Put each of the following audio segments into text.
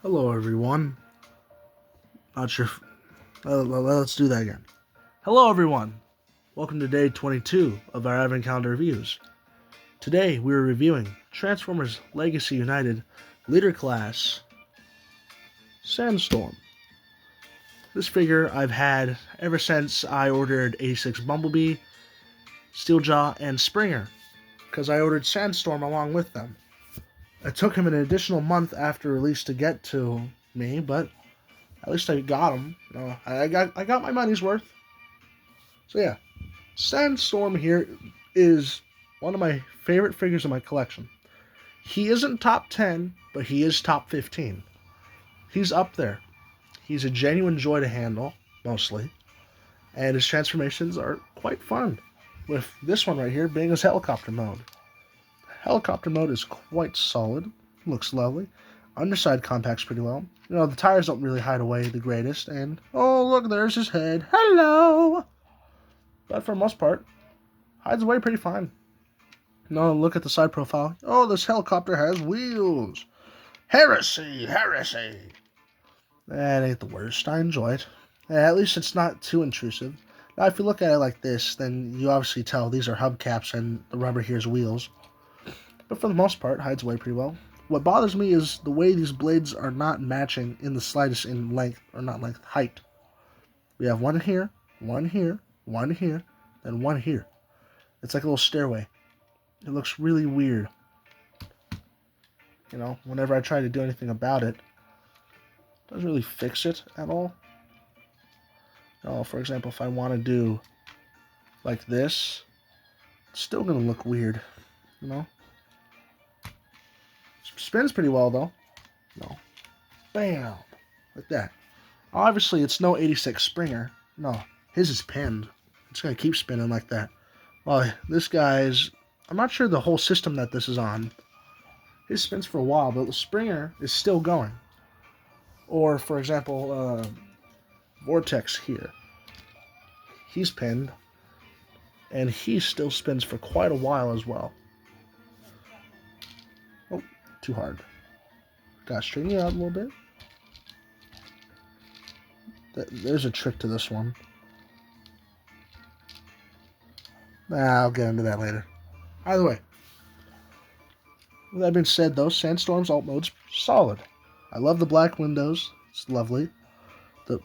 Hello, everyone. Not sure. Let's do that again. Hello, everyone. Welcome to day 22 of our Advent Calendar reviews. Today, we are reviewing Transformers Legacy United Leader Class Sandstorm. This figure I've had ever since I ordered 86 Bumblebee, Steeljaw, and Springer, because I ordered Sandstorm along with them. It took him an additional month after release to get to me, but at least I got him. I got my money's worth. So yeah, Sandstorm here is one of my favorite figures in my collection. He isn't top 10, but he is top 15. He's up there. He's a genuine joy to handle, mostly, and his transformations are quite fun. With this one right here being his helicopter mode. Helicopter mode is quite solid, looks lovely. Underside compacts pretty well. The tires don't really hide away the greatest, and oh look, there's his head. Hello! But for the most part, hides away pretty fine. Look at the side profile. Oh, this helicopter has wheels. Heresy, heresy. That ain't the worst. I enjoy it. At least it's not too intrusive. Now, if you look at it like this, then you obviously tell these are hubcaps and the rubber here is wheels. But for the most part, hides away pretty well. What bothers me is the way these blades are not matching in the slightest in length, or not length, height. We have one here, one here, one here, and one here. It's like a little stairway. It looks really weird. Whenever I try to do anything about it, it doesn't really fix it at all. For example, if I want to do like this, it's still going to look weird, Spins pretty well, though. Bam! Like that. Obviously, it's no 86 Springer. No, his is pinned. It's going to keep spinning like that. Well, this guy's... I'm not sure the whole system that this is on. His spins for a while, but the Springer is still going. Or, for example, Vortex here. He's pinned. And he still spins for quite a while as well. Oh, too hard. Gotta straighten you out a little bit. There's a trick to this one. I'll get into that later. Either way. With that being said, though, Sandstorm's alt mode's solid. I love the black windows. It's lovely. The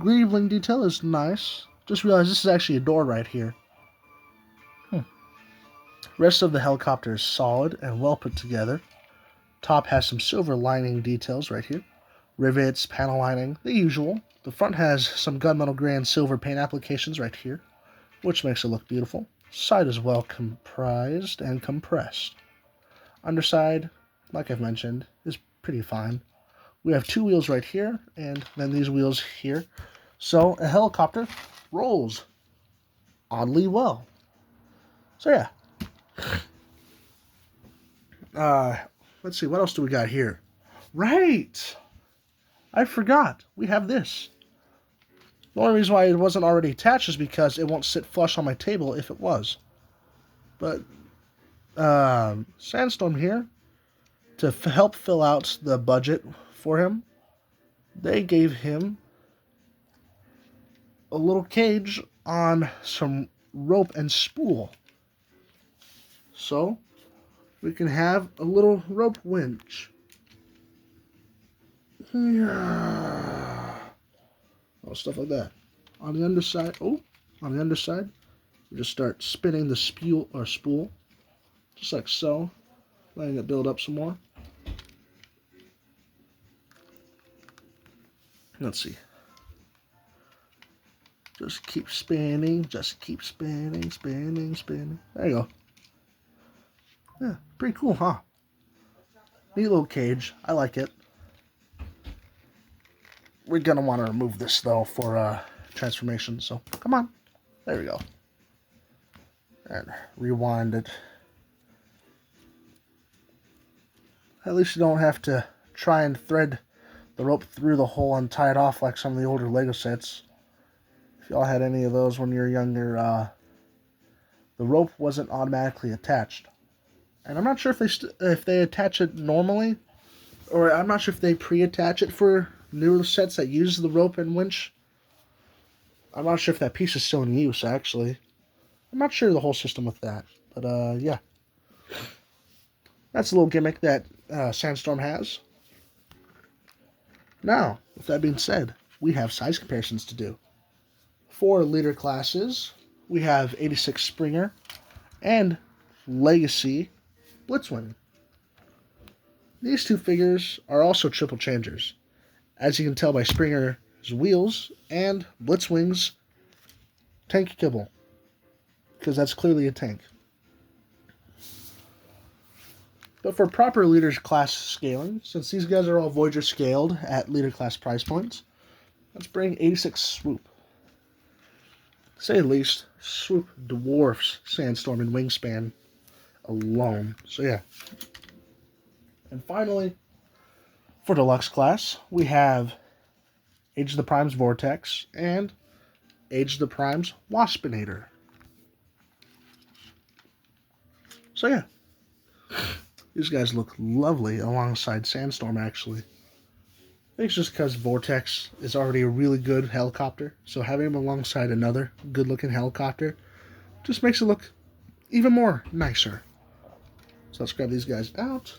greebling detail is nice. Just realized this is actually a door right here. Rest of the helicopter is solid and well put together. Top has some silver lining details right here. Rivets, panel lining, the usual. The front has some gunmetal gray and silver paint applications right here, which makes it look beautiful. Side is well comprised and compressed. Underside, like I've mentioned, is pretty fine. We have two wheels right here, and then these wheels here. So a helicopter rolls oddly well. So yeah. Let's see, what else do we got here? Right! I forgot. We have this. The only reason why it wasn't already attached is because it won't sit flush on my table if it was. But, Sandstorm here, to help fill out the budget for him, they gave him a little cage on some rope and spool. So, we can have a little rope winch. Yeah. Oh, stuff like that. On the underside, we just start spinning the spool, just like so, letting it build up some more. Let's see. Just keep spinning, spinning. There you go. Yeah, pretty cool, huh? Neat little cage. I like it. We're going to want to remove this, though, for transformation. So, come on. There we go. And rewind it. At least you don't have to try and thread the rope through the hole and tie it off like some of the older Lego sets. If y'all had any of those when you were younger, the rope wasn't automatically attached. And I'm not sure if they attach it normally Or I'm not sure if they pre-attach it for newer sets that use the rope and winch. I'm not sure if that piece is still in use, actually. I'm not sure the whole system with that. But, yeah. That's a little gimmick that Sandstorm has. Now, with that being said, we have size comparisons to do. For leader classes, we have 86 Springer and Legacy Blitzwing. These two figures are also triple changers, as you can tell by Springer's wheels and Blitzwing's tank kibble, because that's clearly a tank. But for proper leader class scaling, since these guys are all Voyager scaled at leader class price points, let's bring 86 Swoop. To say the least, Swoop dwarfs Sandstorm in wingspan alone. So yeah. And finally, for deluxe class, we have Age of the Primes Vortex and Age of the Primes Waspinator. So yeah, these guys look lovely alongside Sandstorm, actually. I think it's just because Vortex is already a really good helicopter, so having him alongside another good-looking helicopter just makes it look even more nicer. So let's grab these guys out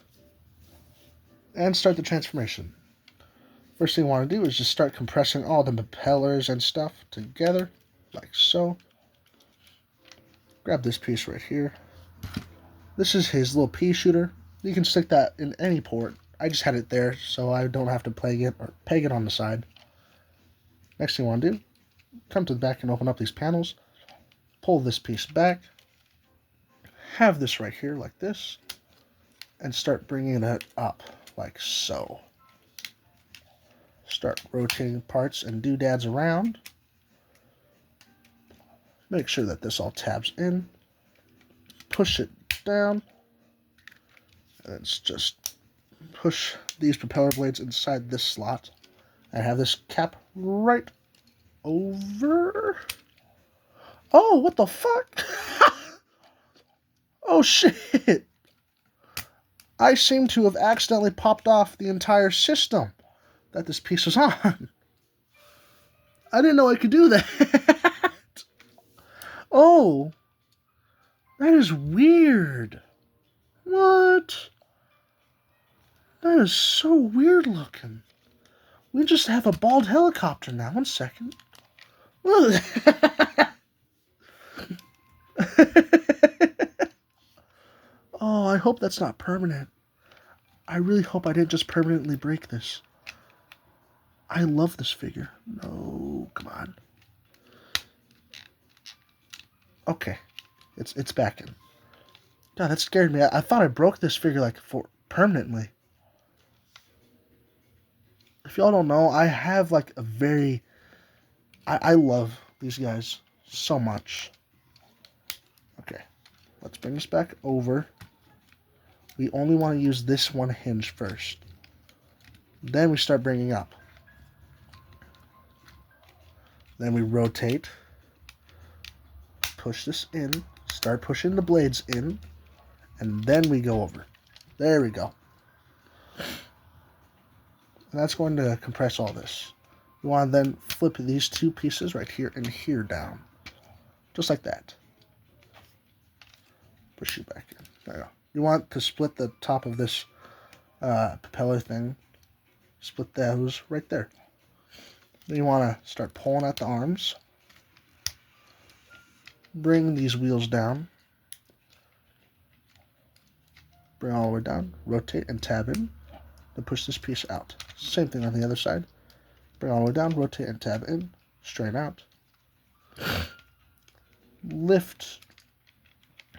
and start the transformation. First thing I want to do is just start compressing all the propellers and stuff together, like so. Grab this piece right here. This is his little pea shooter. You can stick that in any port. I just had it there so I don't have to peg it on the side. Next thing I want to do, come to the back and open up these panels. Pull this piece back. Have this right here like this. And start bringing it up like so. Start rotating parts and doodads around. Make sure that this all tabs in. Push it down. And it's just push these propeller blades inside this slot. And have this cap right over. Oh, what the fuck? Oh shit. I seem to have accidentally popped off the entire system that this piece was on. I didn't know I could do that. Oh, that is weird. What? That is so weird looking. We just have a bald helicopter now. 1 second. Look. Oh, I hope that's not permanent. I really hope I didn't just permanently break this. I love this figure. No, come on. Okay, it's back in. God, that scared me. I thought I broke this figure like permanently. If y'all don't know, I have like a very... I love these guys so much. Okay, let's bring this back over. We only want to use this one hinge first. Then we start bringing up. Then we rotate. Push this in. Start pushing the blades in. And then we go over. There we go. And that's going to compress all this. You want to then flip these two pieces right here and here down. Just like that. Push you back in. There you go. You want to split the top of this propeller thing. Split those right there. Then you want to start pulling out the arms. Bring these wheels down. Bring all the way down. Rotate and tab in. Then push this piece out. Same thing on the other side. Bring all the way down. Rotate and tab in. Straighten out. Lift.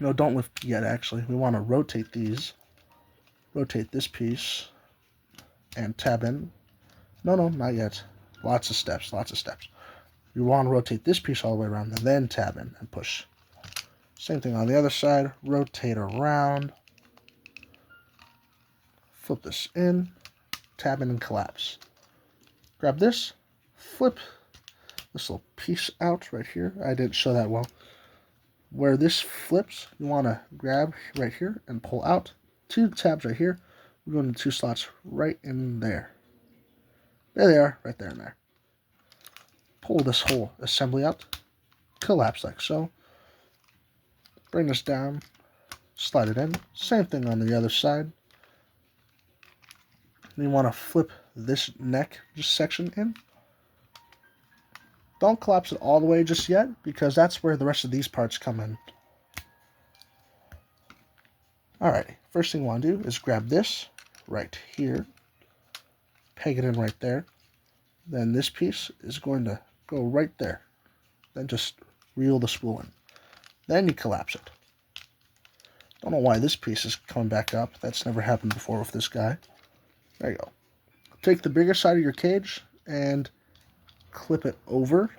No, don't lift yet, actually. We want to rotate these. Rotate this piece. And tab in. No, not yet. Lots of steps, lots of steps. You want to rotate this piece all the way around, and then tab in and push. Same thing on the other side. Rotate around. Flip this in. Tab in and collapse. Grab this. Flip this little piece out right here. I didn't show that well. Where this flips, you want to grab right here and pull out. 2 tabs right here. We're going to 2 slots right in there. There they are, right there and there. Pull this whole assembly out, collapse like so. Bring this down, slide it in. Same thing on the other side. Then you want to flip this neck section in. Don't collapse it all the way just yet, because that's where the rest of these parts come in. Alright, first thing you want to do is grab this right here, peg it in right there. Then this piece is going to go right there. Then just reel the spool in. Then you collapse it. Don't know why this piece is coming back up. That's never happened before with this guy. There you go. Take the bigger side of your cage and clip it over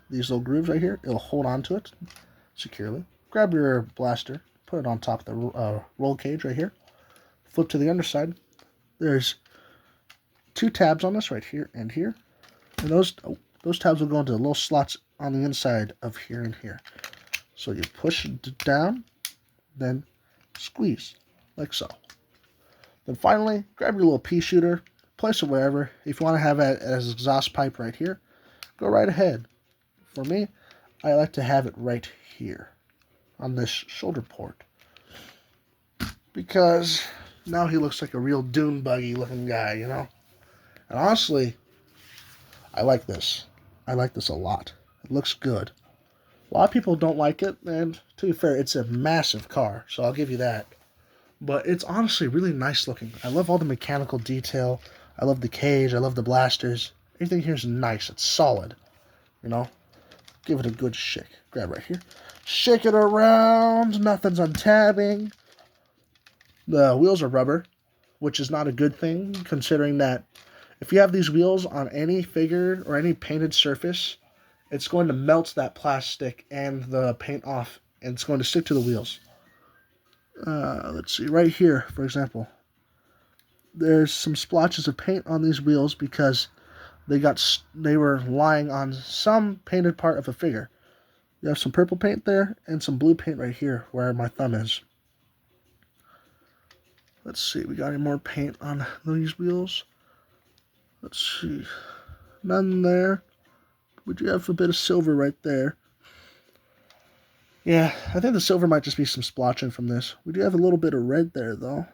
these little grooves right here. It'll hold on to it securely. Grab your blaster, put it on top of the roll cage right here. Flip to the underside. There's 2 tabs on this right here and here. And those tabs will go into the little slots on the inside of here and here. So you push it down, then squeeze, like so. Then finally, grab your little pea shooter, place it wherever. If you want to have it as exhaust pipe right here, go right ahead. For me, I like to have it right here on this shoulder port, because now he looks like a real dune buggy looking guy, you know? And honestly, I like this. I like this a lot. It looks good. A lot of people don't like it, and to be fair, it's a massive car, so I'll give you that. But it's honestly really nice looking. I love all the mechanical detail. I love the cage. I love the blasters. Everything here is nice. It's solid. You know? Give it a good shake. Grab right here. Shake it around. Nothing's untabbing. The wheels are rubber, which is not a good thing, considering that if you have these wheels on any figure or any painted surface, it's going to melt that plastic and the paint off, and it's going to stick to the wheels. Let's see, right here, for example, there's some splotches of paint on these wheels because they were lying on some painted part of a figure. You have some purple paint there and some blue paint right here where my thumb is. Let's see, we got any more paint on these wheels? Let's see, none there. We do have a bit of silver right there. Yeah, I think the silver might just be some splotching from this. We do have a little bit of red there, though.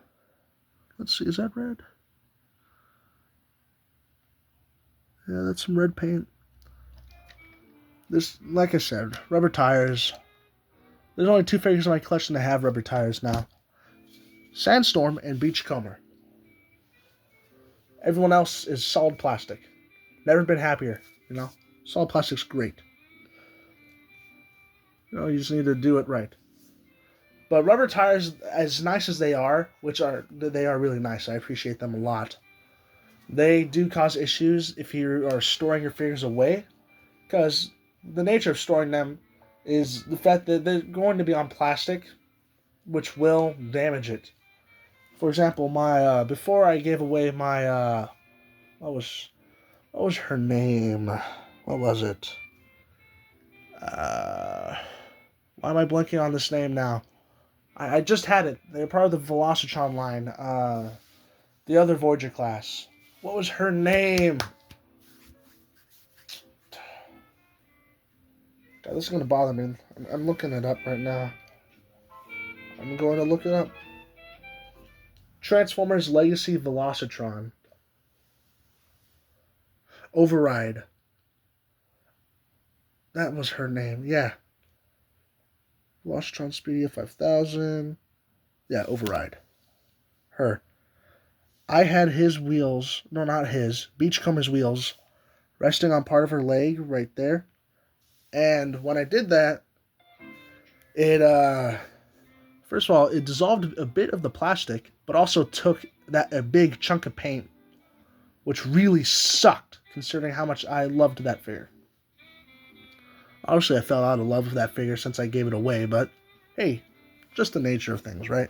Let's see, is that red? Yeah, that's some red paint. This, like I said, rubber tires. There's only 2 figures in my collection that have rubber tires now. Sandstorm and Beachcomber. Everyone else is solid plastic. Never been happier, you know? Solid plastic's great. You know, you just need to do it right. But rubber tires, as nice as they are, they are really nice. I appreciate them a lot. They do cause issues if you are storing your figures away, because the nature of storing them is the fact that they're going to be on plastic, which will damage it. For example, my before I gave away my what was her name? What was it? Why am I blanking on this name now? I just had it. They're part of the Velocitron line. The other Voyager class. What was her name? God, this is going to bother me. I'm looking it up right now. I'm going to look it up. Transformers Legacy Velocitron. Override. That was her name. Yeah. Velocitron Speedia 5000. Yeah, Override. Her. I had his wheels, no, not his, Beachcomber's wheels, resting on part of her leg right there. And when I did that, it, first of all, it dissolved a bit of the plastic, but also took a big chunk of paint, which really sucked, considering how much I loved that figure. Obviously, I fell out of love with that figure since I gave it away, but hey, just the nature of things, right?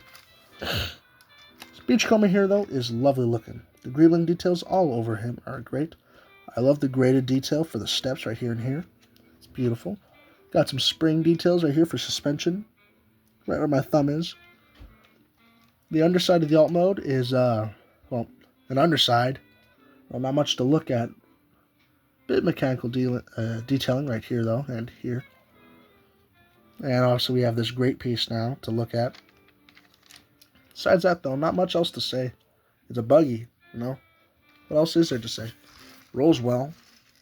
Beachcomber here, though, is lovely looking. The greebling details all over him are great. I love the graded detail for the steps right here and here. It's beautiful. Got some spring details right here for suspension, right where my thumb is. The underside of the alt mode is, well, an underside. Well, not much to look at. Bit of mechanical detailing right here, though, and here. And also we have this great piece now to look at. Besides that, though, not much else to say. It's a buggy, you know? What else is there to say? Rolls well.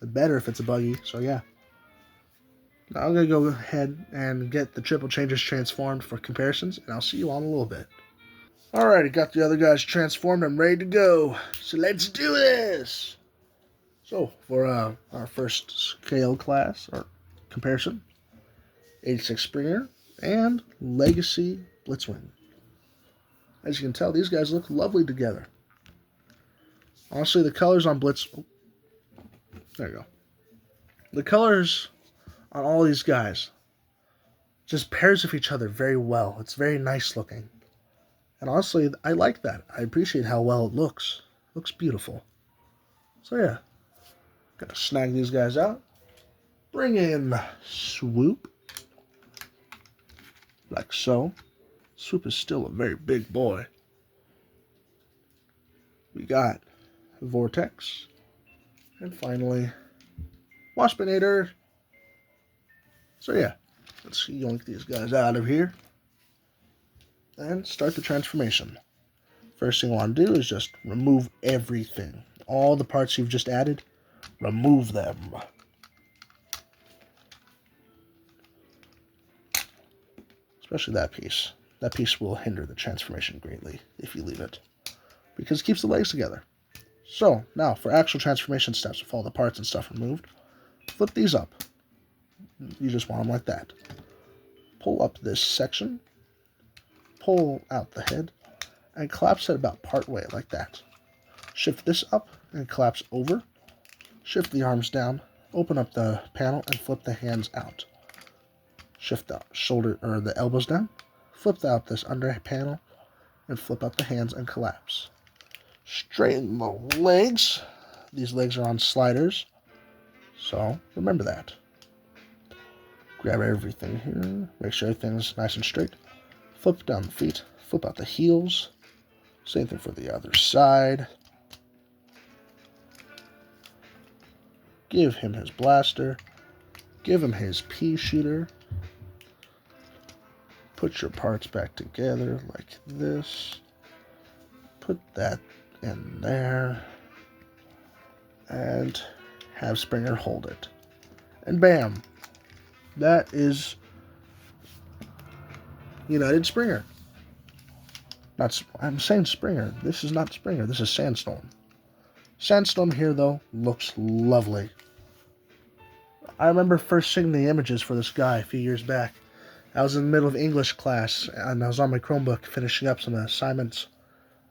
Better if it's a buggy, so yeah. Now I'm going to go ahead and get the triple changers transformed for comparisons, and I'll see you all in a little bit. Alrighty, got the other guys transformed. I'm ready to go. So let's do this! So, for our first scale class, or comparison, 86 Springer and Legacy Blitzwing. As you can tell, these guys look lovely together. Honestly, the colors on Blitz... Oh, there you go. The colors on all these guys just pairs with each other very well. It's very nice looking. And honestly, I like that. I appreciate how well it looks. It looks beautiful. So yeah. Gotta snag these guys out. Bring in Swoop. Like so. Swoop is still a very big boy. We got Vortex. And finally, Waspinator. So yeah, let's yoink these guys out of here. And start the transformation. First thing I want to do is just remove everything. All the parts you've just added, remove them. Especially that piece. That piece will hinder the transformation greatly if you leave it, because it keeps the legs together. So, now for actual transformation steps with all the parts and stuff removed, flip these up. You just want them like that. Pull up this section, pull out the head, and collapse it about part way like that. Shift this up and collapse over. Shift the arms down, open up the panel, and flip the hands out. Shift the shoulder or the elbows down, flip out this under panel, and flip out the hands and collapse. Straighten the legs. These legs are on sliders, so remember that. Grab everything here, make sure everything's nice and straight. Flip down the feet, flip out the heels. Same thing for the other side. Give him his blaster. Give him his pea shooter. Put your parts back together like this. Put that in there. And have Springer hold it. And bam! That is United Springer. I'm saying Springer. This is not Springer. This is Sandstorm. Sandstorm here, though, looks lovely. I remember first seeing the images for this guy a few years back. I was in the middle of English class, and I was on my Chromebook finishing up some assignments.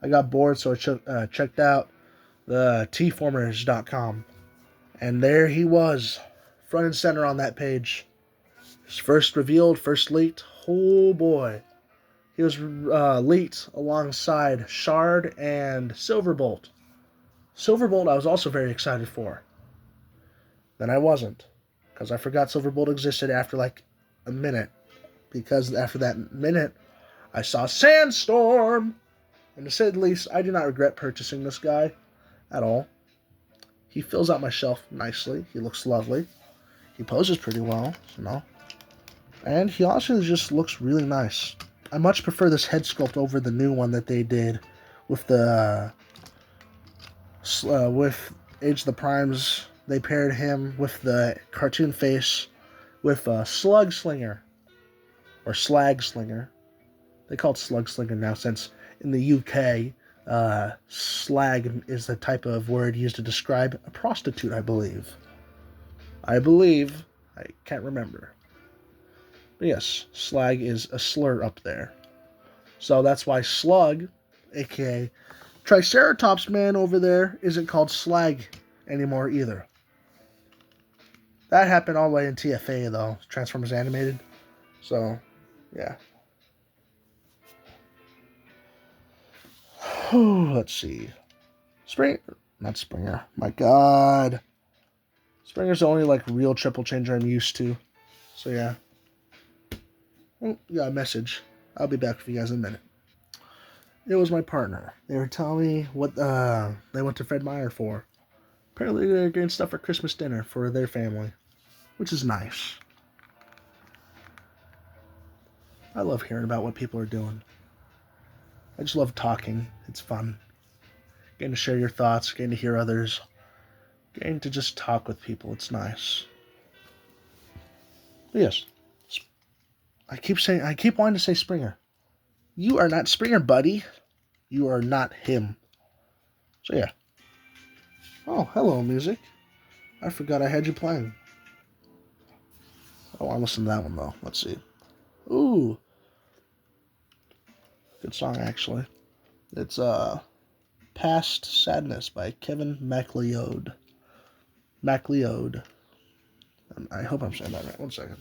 I got bored, so I checked out the tformers.com. And there he was, front and center on that page. His first revealed, first leaked. Oh boy. He was leaked alongside Shard and Silverbolt. Silverbolt I was also very excited for. Then I wasn't, because I forgot Silverbolt existed after like a minute. Because after that minute, I saw Sandstorm. And to say the least, I do not regret purchasing this guy at all. He fills out my shelf nicely. He looks lovely. He poses pretty well, And he also just looks really nice. I much prefer this head sculpt over the new one that they did with the with Age of the Primes. They paired him with the cartoon face with Slug Slinger. Or Slag Slinger. They call it Slug Slinger now, since in the UK, slag is the type of word used to describe a prostitute, I believe. I can't remember. But yes, slag is a slur up there. So that's why Slug, aka Triceratops Man over there, isn't called Slag anymore either. That happened all the way in TFA, though. Transformers Animated. So, yeah. Let's see. Not Springer. My God. Springer's the only, real triple changer I'm used to. So, yeah. Oh, you got a message. I'll be back with you guys in a minute. It was my partner. They were telling me what they went to Fred Meyer for. Apparently they're getting stuff for Christmas dinner for their family, which is nice. I love hearing about what people are doing. I just love talking. It's fun. Getting to share your thoughts, getting to hear others, getting to just talk with people. It's nice. But yes, I keep wanting to say Springer. You are not Springer, buddy. You are not him. So yeah. Oh, hello, music. I forgot I had you playing. I want to listen to that one though. Let's see. Ooh, good song actually. It's Past Sadness by Kevin MacLeod. MacLeod. I hope I'm saying that right. One second.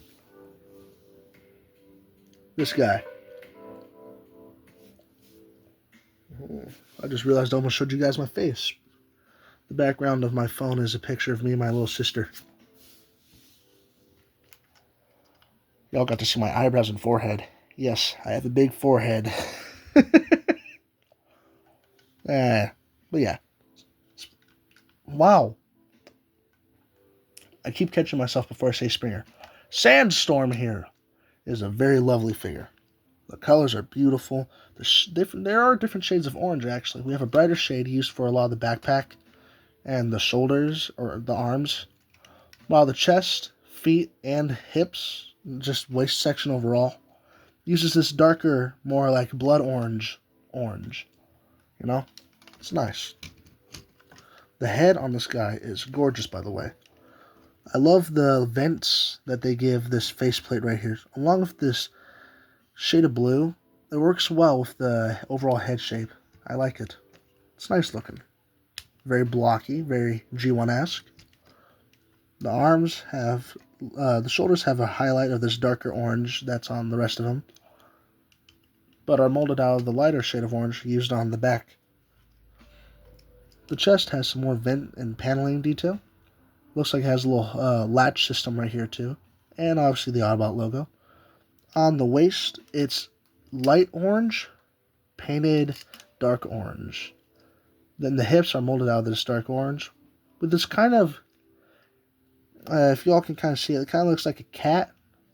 This guy. I just realized I almost showed you guys my face. The background of my phone is a picture of me and my little sister. Y'all got to see my eyebrows and forehead. Yes, I have a big forehead. But yeah. Wow. I keep catching myself before I say Springer. Sandstorm here is a very lovely figure. The colors are beautiful. There are different shades of orange, actually. We have a brighter shade used for a lot of the backpack and the shoulders, or the arms. While the chest, feet, and hips, just waist section overall, uses this darker, more like blood orange. You know? It's nice. The head on this guy is gorgeous, by the way. I love the vents that they give this faceplate right here. Along with this shade of blue, it works well with the overall head shape. I like it. It's nice looking. Very blocky, very G1-esque. The arms have, the shoulders have a highlight of this darker orange that's on the rest of them, but are molded out of the lighter shade of orange used on the back. The chest has some more vent and paneling detail. Looks like it has a little latch system right here too, and obviously the Autobot logo. On the waist, it's light orange, painted dark orange. Then the hips are molded out of this dark orange, with this kind of, if y'all can kind of see it, it kind of looks like a cat.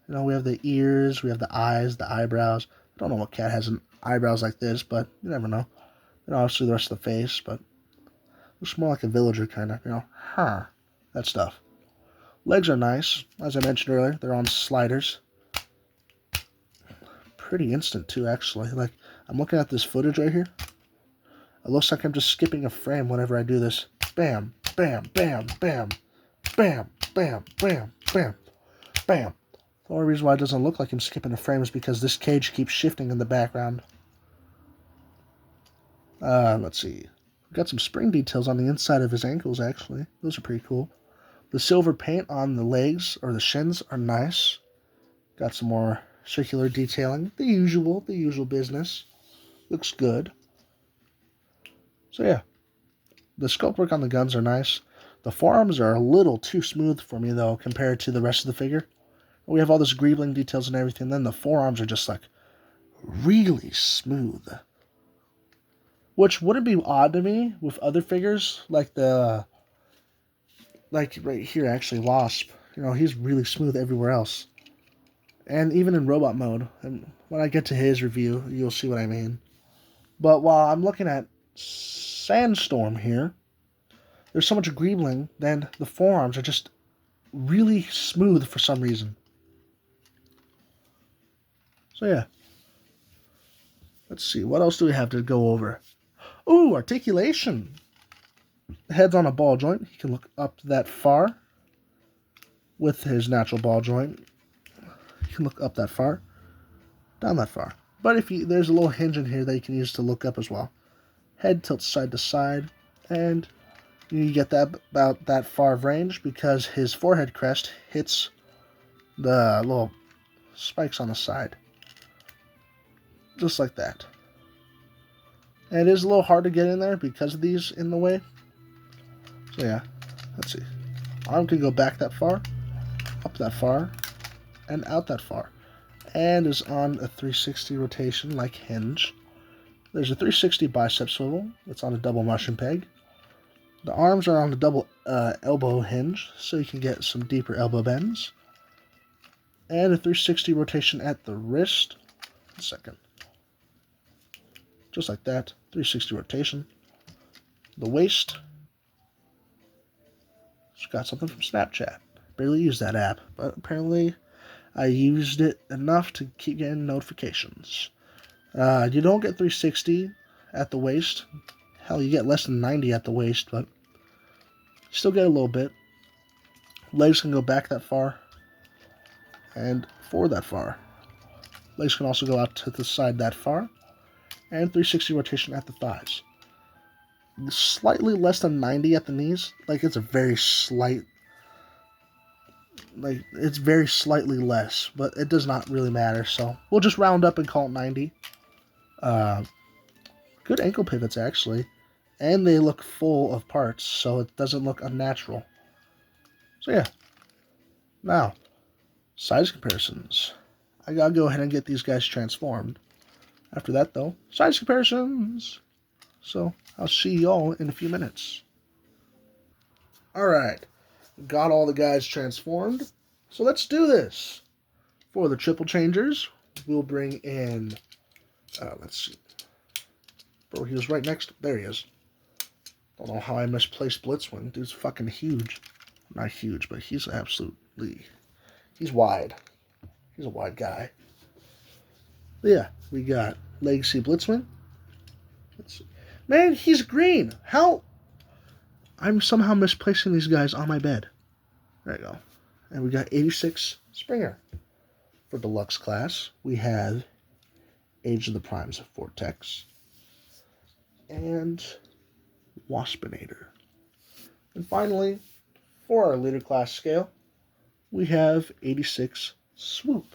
You know, we have the ears, we have the eyes, the eyebrows. I don't know what cat has eyebrows like this, but you never know. And obviously the rest of the face, but looks more like a villager kind of, that stuff. Legs are nice. As I mentioned earlier, they're on sliders. Pretty instant too, actually. Like, I'm looking at this footage right here. It looks like I'm just skipping a frame whenever I do this. Bam, bam, bam, bam, bam, bam, bam, bam, bam. The only reason why it doesn't look like I'm skipping a frame is because this cage keeps shifting in the background. Let's see. We've got some spring details on the inside of his ankles, actually. Those are pretty cool. The silver paint on the legs, or the shins, are nice. Got some more circular detailing. The usual business. Looks good. So yeah. The sculpt work on the guns are nice. The forearms are a little too smooth for me, though, compared to the rest of the figure. We have all this greebling details and everything. Then the forearms are just, like, really smooth. Which wouldn't be odd to me with other figures, like right here, actually, Wasp. You know, he's really smooth everywhere else. And even in robot mode. And when I get to his review, you'll see what I mean. But while I'm looking at Sandstorm here, there's so much greebling, then the forearms are just really smooth for some reason. So yeah. Let's see, what else do we have to go over? Ooh, articulation. The head's on a ball joint. He can look up that far with his natural ball joint. You can look up that far, down that far. But there's a little hinge in here that you can use to look up as well. Head tilts side to side, and you get that about that far of range because his forehead crest hits the little spikes on the side. Just like that. And it is a little hard to get in there because of these in the way. So yeah, let's see. Arm can go back that far, up that far, and out that far. And is on a 360 rotation like hinge. There's a 360 bicep swivel that's on a double mushroom peg. The arms are on the double elbow hinge, so you can get some deeper elbow bends. And a 360 rotation at the wrist. 1 second. Just like that. 360 rotation. The waist. It's got something from Snapchat. Barely use that app, but apparently I used it enough to keep getting notifications. You don't get 360 at the waist. Hell, you get less than 90 at the waist, but you still get a little bit. Legs can go back that far and forward that far. Legs can also go out to the side that far. And 360 rotation at the thighs. Slightly less than 90 at the knees. Like, it's a very slight... Like, it's very slightly less, but it does not really matter, so we'll just round up and call it 90. Good ankle pivots, actually. And they look full of parts, so it doesn't look unnatural. So, yeah. Now, size comparisons. I gotta go ahead and get these guys transformed. After that, though, size comparisons. So, I'll see y'all in a few minutes. Alright. Got all the guys transformed. So, let's do this. For the triple changers, we'll bring in... let's see. Bro, he was right next... There he is. Don't know how I misplaced Blitzwing. Dude's fucking huge. Not huge, but he's absolutely... He's wide. He's a wide guy. But yeah, we got Legacy Blitzwing. Man, he's green. How? I'm somehow misplacing these guys on my bed. There you go. And we got 86 Springer. For Deluxe class, we have Age of the Primes of Vortex and Waspinator. And finally, for our Leader class scale, we have 86 Swoop.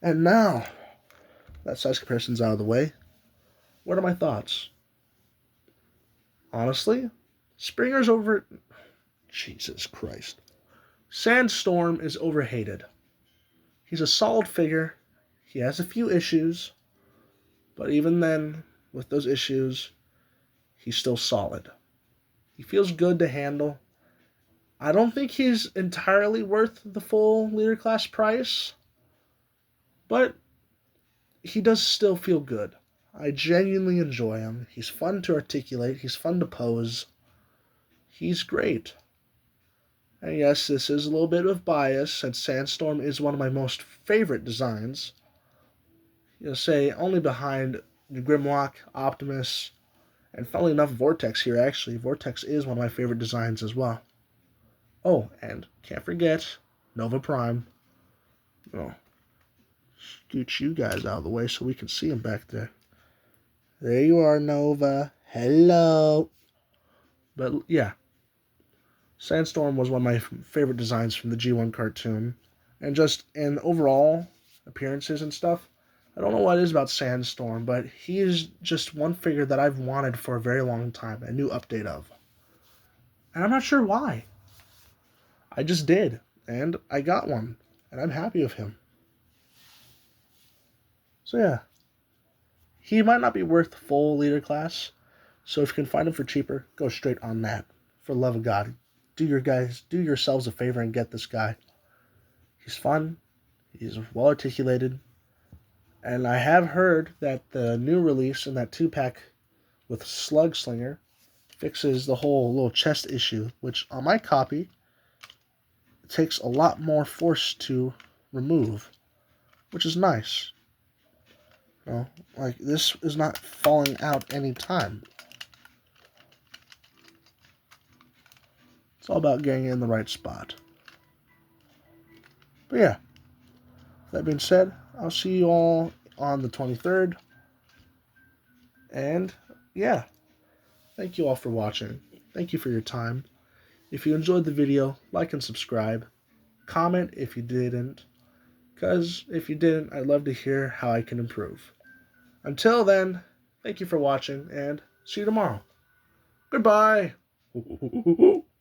And now, that size comparison's out of the way, what are my thoughts? Honestly, Springer's over... Jesus Christ. Sandstorm is overhated. He's a solid figure. He has a few issues. But even then, with those issues, he's still solid. He feels good to handle. I don't think he's entirely worth the full Leader class price. But he does still feel good. I genuinely enjoy him. He's fun to articulate. He's fun to pose. He's great. And yes, this is a little bit of bias, since Sandstorm is one of my most favorite designs. You'll say only behind Grimlock, Optimus, and funnily enough, Vortex here, actually. Vortex is one of my favorite designs as well. Oh, and can't forget Nova Prime. Oh, scoot you guys out of the way so we can see him back there. There you are, Nova. Hello. But yeah, Sandstorm was one of my favorite designs from the G1 cartoon. And just in overall appearances and stuff, I don't know what it is about Sandstorm, but he is just one figure that I've wanted for a very long time, a new update of. And I'm not sure why. I just did, and I got one, and I'm happy with him. So yeah, he might not be worth full Leader class, so if you can find him for cheaper, go straight on that. For the love of God, do yourselves a favor and get this guy. He's fun, he's well articulated, and I have heard that the new release in that 2-pack with Slug Slinger fixes the whole little chest issue, which on my copy takes a lot more force to remove, which is nice. You know, like, this is not falling out any time. It's all about getting in the right spot. But yeah, that being said, I'll see you all on the 23rd. And yeah, thank you all for watching. Thank you for your time. If you enjoyed the video, like and subscribe. Comment if you didn't, because if you didn't, I'd love to hear how I can improve. Until then, thank you for watching, and see you tomorrow. Goodbye.